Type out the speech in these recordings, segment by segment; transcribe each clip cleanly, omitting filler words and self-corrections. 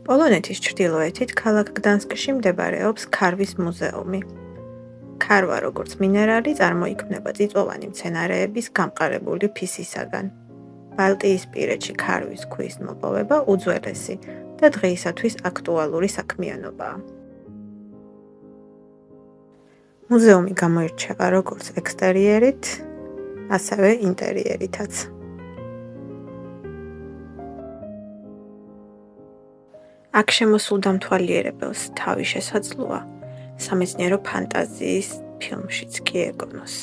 პოლონეთის ჩრდილოეთით ქალაქ გდანსკში მდებარეობს ქარვის მუზეუმი. ქარვა, როგორც მინერალი, წარმოიქმნება წიწვოვანი მცენარეების გამყარებული ფისისაგან. ბალტიისპირეთში ქარვის ქვის მოპოვება უძველესი და დღეისათვის აქტუალური საქმიანობაა. მუზეუმი გამოირჩევა როგორც ექსტერიერით, ასევე ინტერიერითაც. აქ შემოსულ დამთვალიერებელს თავი შესაძლოა სამეცნიერო ფანტაზიის ფილმშიც კი ეგონოს.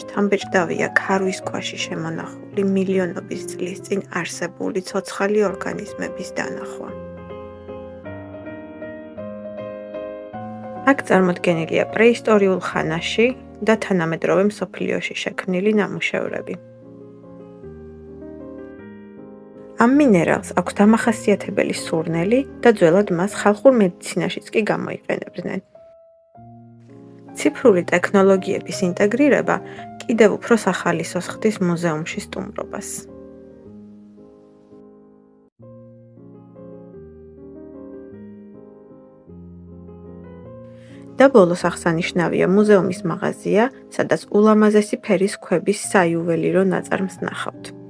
შთამბეჭდავია ქარვის ქვაში შემონახული მილიონობით წლის წინ არსებული ცოცხალი ორგანიზმების დანახვა. აქ წარმოდგენილია პრეისტორიულ ხანაში და თანამედროვე მსოფლიოში შექმნილი ნამუშევრები. ამ მინერალს აქვს დამახასიათებელი სურნელი და ძველად მას ხალხურ მედიცინაშიც კი გამოიყენებდნენ. ციფრული ტექნოლოგიების ინტეგრირება კიდევ უფრო სახალისოს ხდის მუზეუმში სტუმრობას. და ბოლოს აღსანიშნავია მუზეუმის მაღაზია, სადაც ულამაზესი ფერის ქვების საიუველირო ნაწარმს ნახავთ.